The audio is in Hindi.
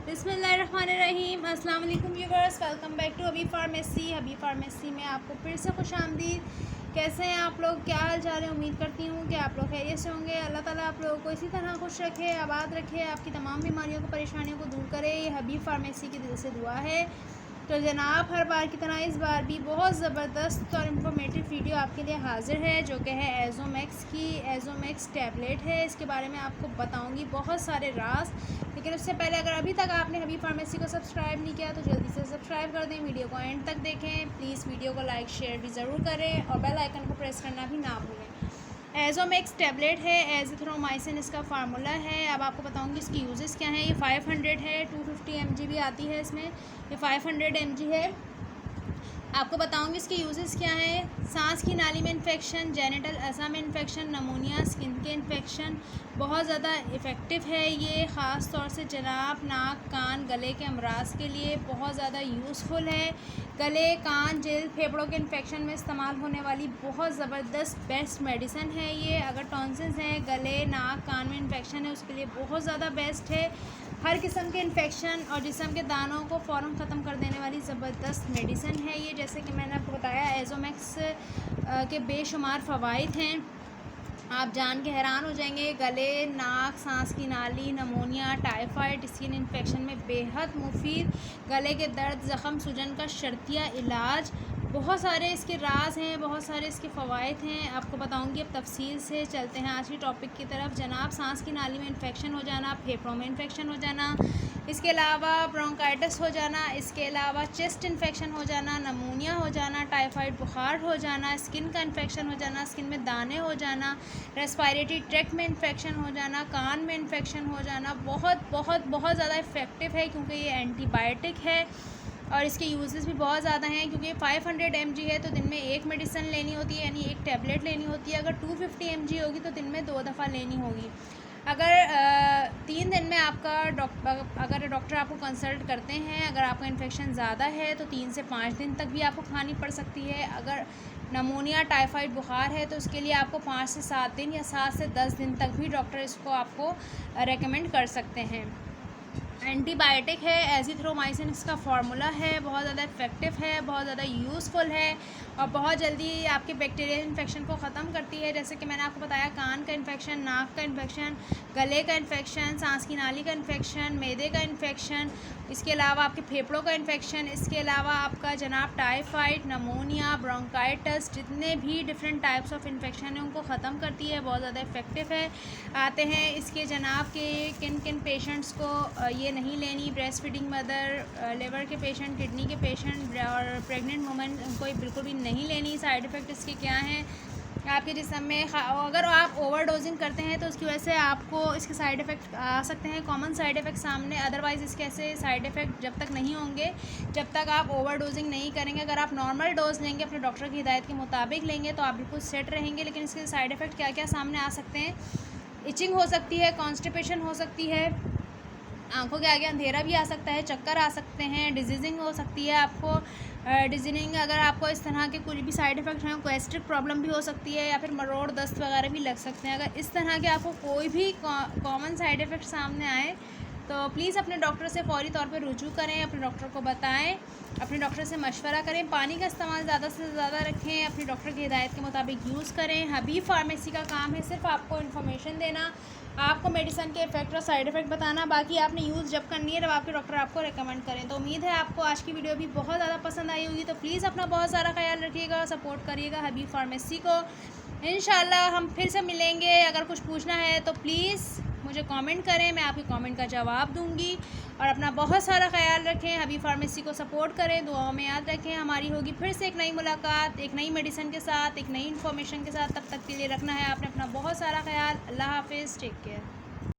बिस्मिल्लाहिर्रहमानिर्रहीम। अस्सलाम वालेकुम viewers, welcome back to Habib pharmacy. Habib pharmacy में आपको फिर से खुशामदीद। कैसे हैं आप लोग, क्या हाल चाल है? उम्मीद करती हूँ कि आप लोग खैरियत से होंगे। अल्लाह ताला आप लोगों को इसी तरह खुश रखे, आबाद रखे, आपकी तमाम बीमारियों को, परेशानियों को दूर करे। ये हबीब फार्मेसी की दिल से दुआ है। तो जनाब, हर बार की तरह इस बार भी बहुत ज़बरदस्त और इन्फॉर्मेटिव वीडियो आपके लिए हाजिर है, जो कि है एज़ोमैक्स की। एज़ोमैक्स टैबलेट है, इसके बारे में आपको बताऊंगी बहुत सारे राज। लेकिन उससे पहले अगर अभी तक आपने हबीब फार्मेसी को सब्सक्राइब नहीं किया तो जल्दी से सब्सक्राइब कर दें, वीडियो को एंड तक देखें। प्लीज़ वीडियो को लाइक शेयर भी ज़रूर करें और बेल आइकन को प्रेस करना भी ना भूलें। एज़ोमैक्स टैबलेट है, एज़िथ्रोमाइसिन इसका फार्मूला है। अब आपको बताऊंगी इसकी यूजेस क्या हैं। ये 500 है, 250 mg भी आती है इसमें, ये 500 mg है। आपको बताऊंगी इसके यूजेस क्या हैं। सांस की नाली में इन्फेक्शन, जेनिटल अज़ा में इन्फेक्शन, नमूनिया, स्किन के इन्फेक्शन, बहुत ज़्यादा इफ़ेक्टिव है ये। ख़ास तौर से जनाब, नाक, कान, गले के अमराज के लिए बहुत ज़्यादा यूज़फुल है। गले, कान, जिल्द, फेफड़ों के इन्फेक्शन में इस्तेमाल होने वाली बहुत ज़बरदस्त बेस्ट मेडिसिन है ये। अगर टॉन्सिल्स हैं, गले, नाक, कान में इन्फेक्शन है, उसके लिए बहुत ज़्यादा बेस्ट है। हर किस्म के इन्फेक्शन और जिस्म के दानों को फ़ौरन ख़त्म कर देने वाली ज़बरदस्त मेडिसिन है ये। जैसे कि मैंने आपको बताया, एज़ोमैक्स के बेशुमार फ़वाइद हैं, आप जान के हैरान हो जाएंगे। गले, नाक, सांस की नाली, नमूनिया, टाइफाइड, स्किन इन्फेक्शन में बेहद मुफीद। गले के दर्द, ज़ख़म, सूजन का शर्तिया इलाज। बहुत सारे इसके राज हैं, बहुत सारे इसके फ़वाइद हैं, आपको बताऊंगी। अब तफसील से चलते हैं आज की टॉपिक की तरफ। जनाब, सांस की नाली में इन्फेक्शन हो जाना, फेफड़ों में इन्फेक्शन हो जाना, इसके अलावा ब्रोंकाइटिस हो जाना, इसके अलावा चेस्ट इन्फेक्शन हो जाना, नमूनिया हो जाना, टाइफाइड बुखार हो जाना, स्किन का इन्फेक्शन हो जाना, स्किन में दाने हो जाना, रेस्पिरेटरी ट्रैक्ट में इन्फेक्शन हो जाना, कान में इन्फेक्शन हो जाना, बहुत बहुत बहुत ज़्यादा इफ़ेक्टिव है क्योंकि ये एंटीबायोटिक है और इसके यूजेस भी बहुत ज़्यादा हैं। क्योंकि 500 mg है तो दिन में एक मेडिसिन लेनी होती है, यानी एक टैबलेट लेनी होती है। अगर 250 mg होगी तो दिन में 2 दफ़ा लेनी होगी। अगर 3 दिन में आपका अगर डॉक्टर आपको कंसल्ट करते हैं, अगर आपका इन्फेक्शन ज़्यादा है तो 3 से 5 दिन तक भी आपको खानी पड़ सकती है। अगर नमूनिया, टाइफाइड बुखार है तो उसके लिए आपको 5 से 7 दिन या 7 से 10 दिन तक भी डॉक्टर इसको आपको रेकमेंड कर सकते हैं। एंटीबायोटिक है, एज़िथ्रोमाइसिन इसका फार्मूला है, बहुत ज़्यादा इफ़ेक्टिव है, बहुत ज़्यादा यूज़फुल है और बहुत जल्दी आपके बैक्टीरियल इन्फेक्शन को ख़त्म करती है। जैसे कि मैंने आपको बताया, कान का इन्फेक्शन, नाक का इन्फेक्शन, गले का इन्फेक्शन, सांस की नाली का इन्फेक्शन, मैदे का इन्फेक्शन, इसके अलावा आपके फेफड़ों का इन्फेक्शन, इसके अलावा आपका जनाब टाइफाइड, नमूनिया, ब्रोंकाइटिस, जितने भी डिफरेंट टाइप्स ऑफ इन्फेक्शन है उनको ख़त्म करती है, बहुत ज़्यादा इफ़ेक्टिव है। आते हैं इसके जनाब के किन किन पेशेंट्स को ये नहीं लेनी। ब्रेस्ट फीडिंग मदर, लिवर के पेशेंट, किडनी के पेशेंट और प्रेग्नेंट वुमेन, उनको ये बिल्कुल भी नहीं लेनी। साइड इफ़ेक्ट इसके क्या हैं आपके जिस्म में? अगर आप ओवरडोजिंग करते हैं तो उसकी वजह से आपको इसके साइड इफ़ेक्ट आ सकते हैं, कॉमन साइड इफ़ेक्ट सामने। अदरवाइज़ इसके ऐसे साइड इफ़ेक्ट जब तक नहीं होंगे, जब तक आप ओवरडोजिंग नहीं करेंगे। अगर आप नॉर्मल डोज लेंगे, अपने डॉक्टर की हिदायत के मुताबिक लेंगे तो आप बिल्कुल सेट रहेंगे। लेकिन इसके साइड इफ़ेक्ट क्या क्या सामने आ सकते हैं? इचिंग हो सकती है, कॉन्स्टिपेशन हो सकती है, आंखों के आगे अंधेरा भी आ सकता है, चक्कर आ सकते हैं, डिजीजिंग हो सकती है आपको। डिजीनिंग, अगर आपको इस तरह के कोई भी साइड इफ़ेक्ट हैं, गैस्ट्रिक प्रॉब्लम भी हो सकती है या फिर मरोड़, दस्त वगैरह भी लग सकते हैं। अगर इस तरह के आपको कोई भी कॉमन साइड इफ़ेक्ट सामने आए तो प्लीज़ अपने डॉक्टर से फ़ौरी तौर पे रुजू करें, अपने डॉक्टर को बताएं, अपने डॉक्टर से मशवरा करें। पानी का इस्तेमाल ज़्यादा से ज़्यादा रखें, अपने डॉक्टर की हिदायत के मुताबिक यूज़ करें। हबीब फार्मेसी का काम है सिर्फ आपको इन्फॉर्मेशन देना, आपको मेडिसिन के इफ़ेक्ट और साइड इफ़ेक्ट बताना। बाकी आपने यूज़ जब करनी है तब आपके डॉक्टर आपको रेकमेंड करें। तो उम्मीद है आपको आज की वीडियो भी बहुत ज़्यादा पसंद आई होगी। तो प्लीज़ अपना बहुत सारा ख्याल रखिएगा, सपोर्ट करिएगा हबीब फार्मेसी को। इंशाल्लाह हम फिर से मिलेंगे। अगर कुछ पूछना है तो प्लीज़ मुझे कमेंट करें, मैं आपके कमेंट का जवाब दूंगी। और अपना बहुत सारा ख्याल रखें, हबीब फार्मेसी को सपोर्ट करें, दुआओं में याद रखें। हमारी होगी फिर से एक नई मुलाकात, एक नई मेडिसिन के साथ, एक नई इन्फॉर्मेशन के साथ। तब तक के लिए रखना है आपने अपना बहुत सारा ख्याल। अल्लाह हाफिज़, टेक केयर।